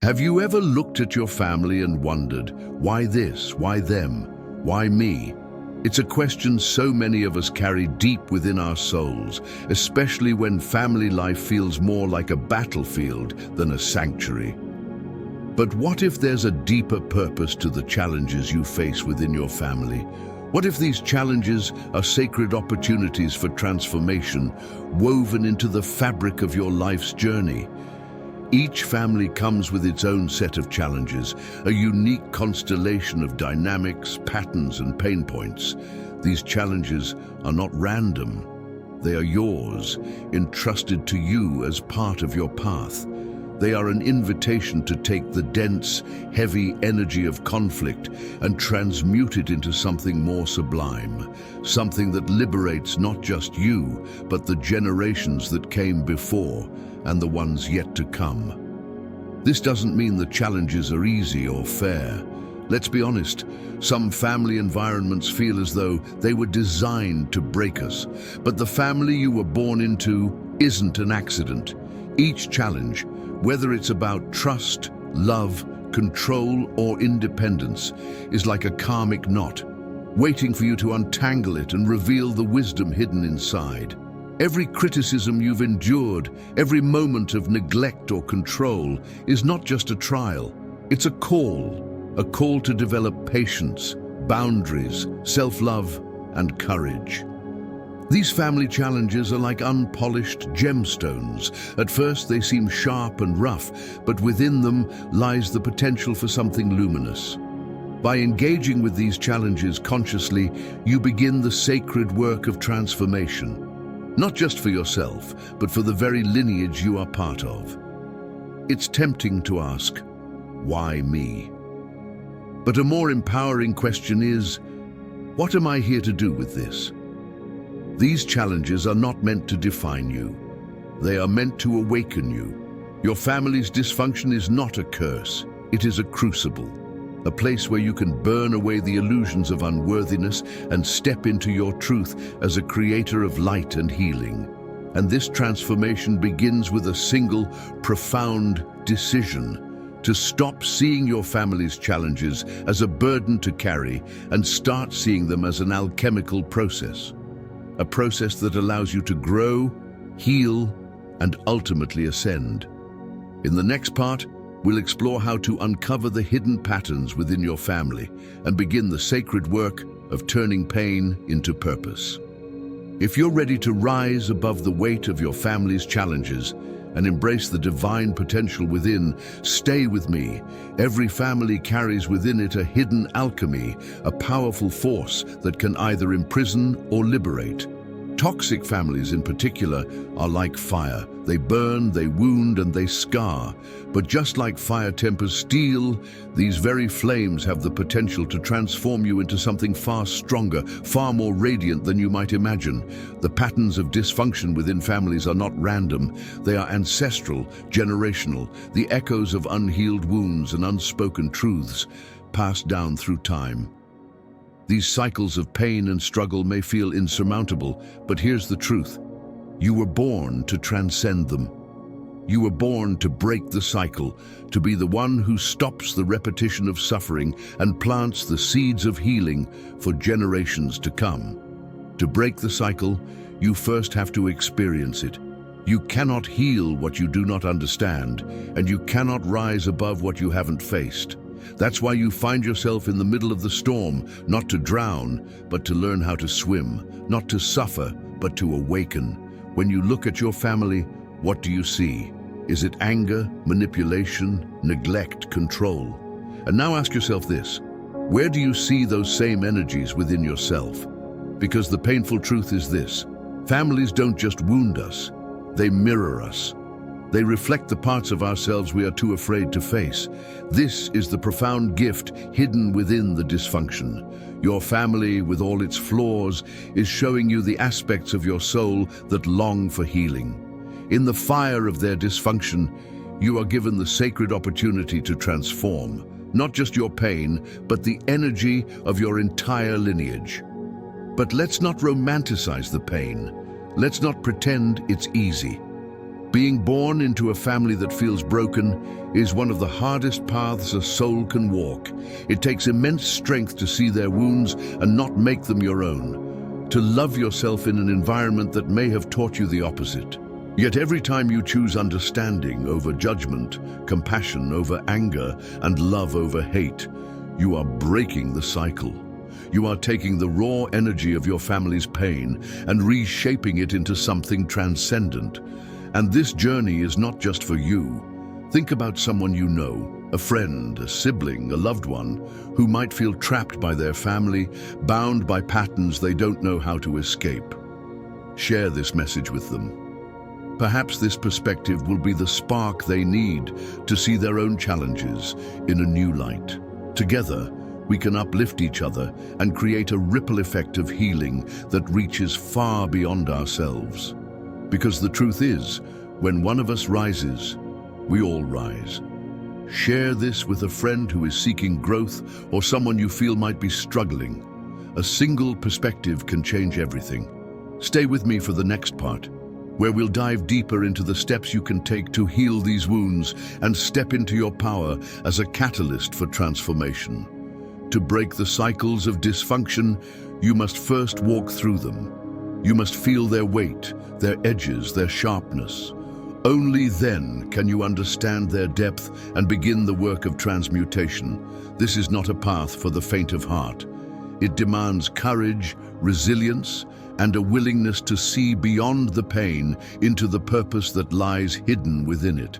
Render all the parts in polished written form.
Have you ever looked at your family and wondered, why this, why them, why me? It's a question so many of us carry deep within our souls, especially when family life feels more like a battlefield than a sanctuary. But what if there's a deeper purpose to the challenges you face within your family? What if these challenges are sacred opportunities for transformation, woven into the fabric of your life's journey? Each family comes with its own set of challenges, a unique constellation of dynamics, patterns, and pain points. These challenges are not random. They are yours, entrusted to you as part of your path. They are an invitation to take the dense, heavy energy of conflict and transmute it into something more sublime, something that liberates not just you, but the generations that came before and the ones yet to come. This doesn't mean the challenges are easy or fair. Let's be honest, some family environments feel as though they were designed to break us. But the family you were born into isn't an accident. Each challenge, whether it's about trust, love, control, or independence, is like a karmic knot, waiting for you to untangle it and reveal the wisdom hidden inside. Every criticism you've endured, every moment of neglect or control, is not just a trial. It's a call to develop patience, boundaries, self-love, and courage. These family challenges are like unpolished gemstones. At first they seem sharp and rough, but within them lies the potential for something luminous. By engaging with these challenges consciously, you begin the sacred work of transformation. Not just for yourself, but for the very lineage you are part of. It's tempting to ask, why me? But a more empowering question is, what am I here to do with this? These challenges are not meant to define you. They are meant to awaken you. Your family's dysfunction is not a curse. It is a crucible, a place where you can burn away the illusions of unworthiness and step into your truth as a creator of light and healing. And this transformation begins with a single, profound decision: to stop seeing your family's challenges as a burden to carry and start seeing them as an alchemical process. A process that allows you to grow, heal, and ultimately ascend. In the next part, we'll explore how to uncover the hidden patterns within your family and begin the sacred work of turning pain into purpose. If you're ready to rise above the weight of your family's challenges and embrace the divine potential within, stay with me. Every family carries within it a hidden alchemy, a powerful force that can either imprison or liberate. Toxic families in particular are like fire. They burn, they wound, and they scar. But just like fire tempers steel, these very flames have the potential to transform you into something far stronger, far more radiant than you might imagine. The patterns of dysfunction within families are not random. They are ancestral, generational, the echoes of unhealed wounds and unspoken truths passed down through time. These cycles of pain and struggle may feel insurmountable, but here's the truth. You were born to transcend them. You were born to break the cycle, to be the one who stops the repetition of suffering and plants the seeds of healing for generations to come. To break the cycle, you first have to experience it. You cannot heal what you do not understand, and you cannot rise above what you haven't faced. That's why you find yourself in the middle of the storm, not to drown, but to learn how to swim, not to suffer, but to awaken. When you look at your family, what do you see? Is it anger, manipulation, neglect, control? And now ask yourself this: where do you see those same energies within yourself? Because the painful truth is this: families don't just wound us, they mirror us. They reflect the parts of ourselves we are too afraid to face. This is the profound gift hidden within the dysfunction. Your family, with all its flaws, is showing you the aspects of your soul that long for healing. In the fire of their dysfunction, you are given the sacred opportunity to transform, not just your pain, but the energy of your entire lineage. But let's not romanticize the pain. Let's not pretend it's easy. Being born into a family that feels broken is one of the hardest paths a soul can walk. It takes immense strength to see their wounds and not make them your own, to love yourself in an environment that may have taught you the opposite. Yet every time you choose understanding over judgment, compassion over anger, and love over hate, you are breaking the cycle. You are taking the raw energy of your family's pain and reshaping it into something transcendent. And this journey is not just for you. Think about someone you know, a friend, a sibling, a loved one, who might feel trapped by their family, bound by patterns they don't know how to escape. Share this message with them. Perhaps this perspective will be the spark they need to see their own challenges in a new light. Together, we can uplift each other and create a ripple effect of healing that reaches far beyond ourselves. Because the truth is, when one of us rises, we all rise. Share this with a friend who is seeking growth or someone you feel might be struggling. A single perspective can change everything. Stay with me for the next part, where we'll dive deeper into the steps you can take to heal these wounds and step into your power as a catalyst for transformation. To break the cycles of dysfunction, you must first walk through them. You must feel their weight, their edges, their sharpness. Only then can you understand their depth and begin the work of transmutation. This is not a path for the faint of heart. It demands courage, resilience, and a willingness to see beyond the pain into the purpose that lies hidden within it.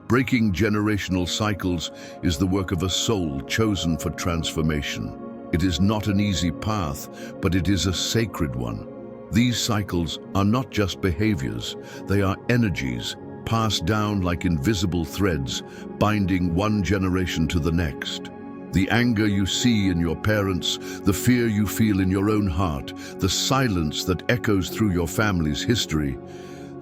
Breaking generational cycles is the work of a soul chosen for transformation. It is not an easy path, but it is a sacred one. These cycles are not just behaviors, they are energies passed down like invisible threads, binding one generation to the next. The anger you see in your parents, the fear you feel in your own heart, the silence that echoes through your family's history,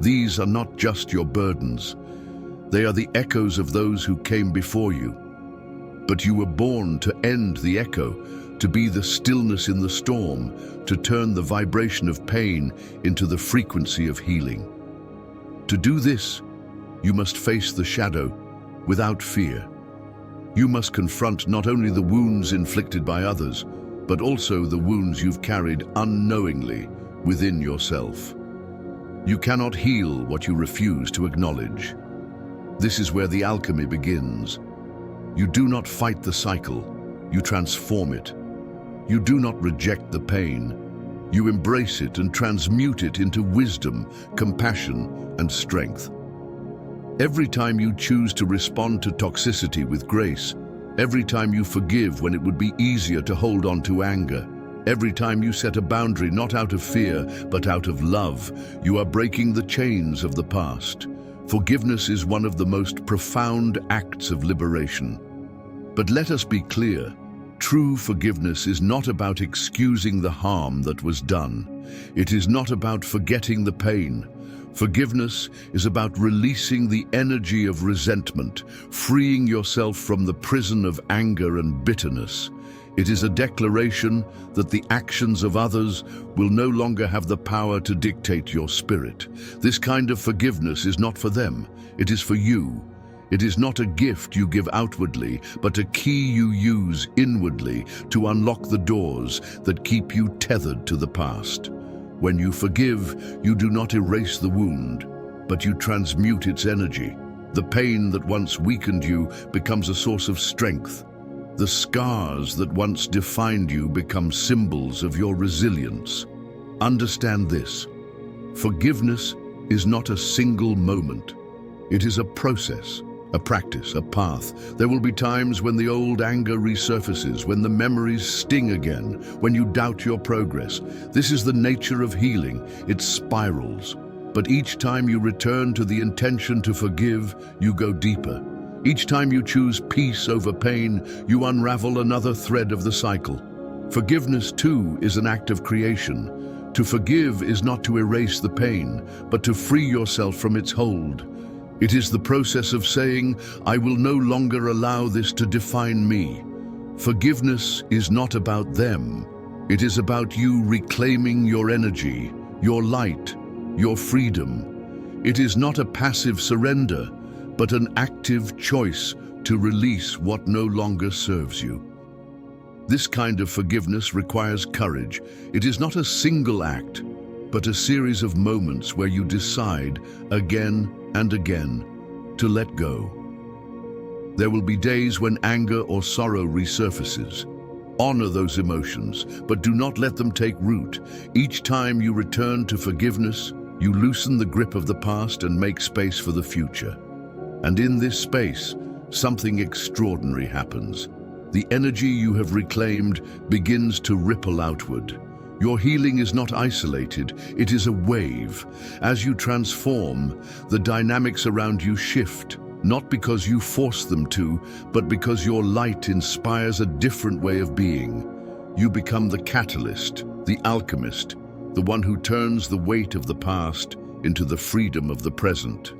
these are not just your burdens. They are the echoes of those who came before you. But you were born to end the echo, to be the stillness in the storm, to turn the vibration of pain into the frequency of healing. To do this, you must face the shadow without fear. You must confront not only the wounds inflicted by others, but also the wounds you've carried unknowingly within yourself. You cannot heal what you refuse to acknowledge. This is where the alchemy begins. You do not fight the cycle, you transform it. You do not reject the pain. You embrace it and transmute it into wisdom, compassion, and strength. Every time you choose to respond to toxicity with grace, every time you forgive when it would be easier to hold on to anger, every time you set a boundary not out of fear, but out of love, you are breaking the chains of the past. Forgiveness is one of the most profound acts of liberation. But let us be clear. True forgiveness is not about excusing the harm that was done. It is not about forgetting the pain. Forgiveness is about releasing the energy of resentment, freeing yourself from the prison of anger and bitterness. It is a declaration that the actions of others will no longer have the power to dictate your spirit. This kind of forgiveness is not for them, it is for you. It is not a gift you give outwardly, but a key you use inwardly to unlock the doors that keep you tethered to the past. When you forgive, you do not erase the wound, but you transmute its energy. The pain that once weakened you becomes a source of strength. The scars that once defined you become symbols of your resilience. Understand this. Forgiveness is not a single moment. It is a process. A practice, a path. There will be times when the old anger resurfaces, when the memories sting again, when you doubt your progress. This is the nature of healing. It spirals. But each time you return to the intention to forgive, you go deeper. Each time you choose peace over pain, you unravel another thread of the cycle. Forgiveness, too, is an act of creation. To forgive is not to erase the pain, but to free yourself from its hold. It is the process of saying, I will no longer allow this to define me. Forgiveness is not about them. It is about you reclaiming your energy, your light, your freedom. It is not a passive surrender, but an active choice to release what no longer serves you. This kind of forgiveness requires courage. It is not a single act, but a series of moments where you decide again and again to let go. There will be days when anger or sorrow resurfaces. Honor those emotions, but do not let them take root. Each time you return to forgiveness, you loosen the grip of the past and make space for the future. And in this space, something extraordinary happens. The energy you have reclaimed begins to ripple outward. Your healing is not isolated, it is a wave. As you transform, the dynamics around you shift, not because you force them to, but because your light inspires a different way of being. You become the catalyst, the alchemist, the one who turns the weight of the past into the freedom of the present.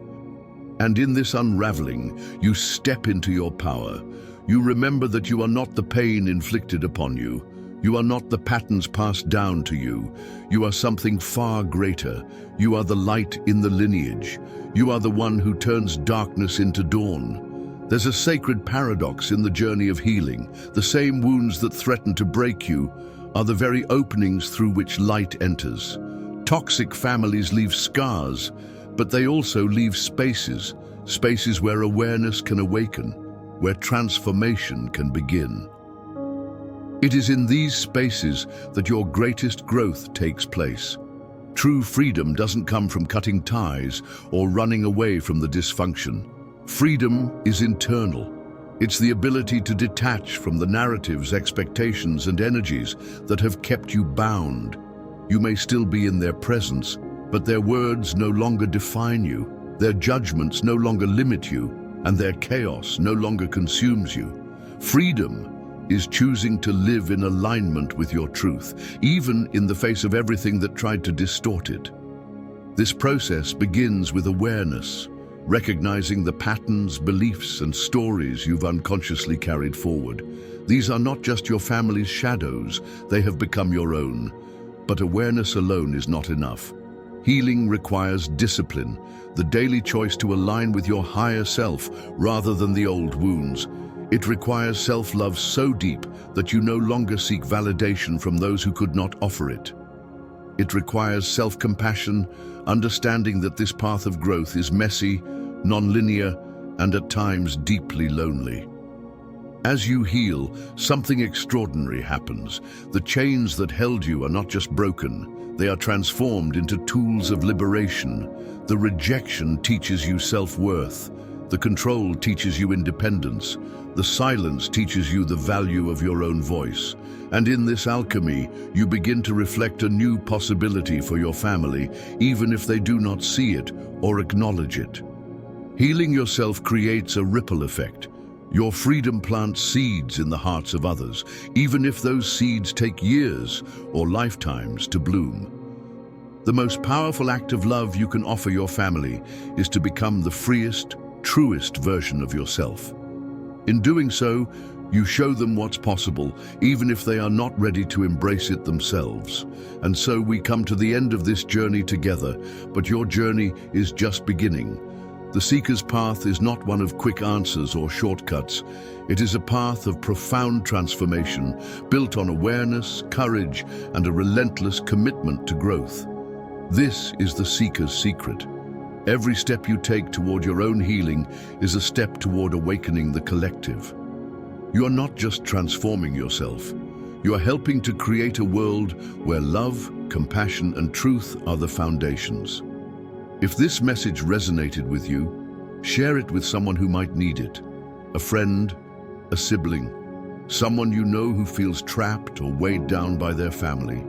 And in this unraveling, you step into your power. You remember that you are not the pain inflicted upon you. You are not the patterns passed down to you. You are something far greater. You are the light in the lineage. You are the one who turns darkness into dawn. There's a sacred paradox in the journey of healing. The same wounds that threaten to break you are the very openings through which light enters. Toxic families leave scars, but they also leave spaces where awareness can awaken, where transformation can begin. It is in these spaces that your greatest growth takes place. True freedom doesn't come from cutting ties or running away from the dysfunction. Freedom is internal. It's the ability to detach from the narratives, expectations, and energies that have kept you bound. You may still be in their presence, but their words no longer define you, their judgments no longer limit you, and their chaos no longer consumes you. Freedom is choosing to live in alignment with your truth, even in the face of everything that tried to distort it. This process begins with awareness, recognizing the patterns, beliefs, and stories you've unconsciously carried forward. These are not just your family's shadows, they have become your own. But awareness alone is not enough. Healing requires discipline, the daily choice to align with your higher self rather than the old wounds. It requires self-love so deep that you no longer seek validation from those who could not offer it. It requires self-compassion, understanding that this path of growth is messy, non-linear, and at times deeply lonely. As you heal, something extraordinary happens. The chains that held you are not just broken, they are transformed into tools of liberation. The rejection teaches you self-worth. The control teaches you independence. The silence teaches you the value of your own voice. And in this alchemy, you begin to reflect a new possibility for your family, even if they do not see it or acknowledge it. Healing yourself creates a ripple effect. Your freedom plants seeds in the hearts of others, even if those seeds take years or lifetimes to bloom. The most powerful act of love you can offer your family is to become the freest, truest version of yourself. In doing so, you show them what's possible, even if they are not ready to embrace it themselves. And so we come to the end of this journey together, but your journey is just beginning. The seeker's path is not one of quick answers or shortcuts. It is a path of profound transformation, built on awareness, courage, and a relentless commitment to growth. This is the seeker's secret. Every step you take toward your own healing is a step toward awakening the collective. You are not just transforming yourself. You are helping to create a world where love, compassion, and truth are the foundations. If this message resonated with you, share it with someone who might need it. A friend, a sibling, someone you know who feels trapped or weighed down by their family.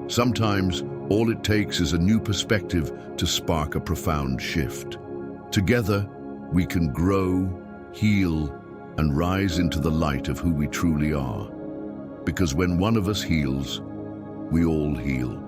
Sometimes, all it takes is a new perspective to spark a profound shift. Together, we can grow, heal, and rise into the light of who we truly are. Because when one of us heals, we all heal.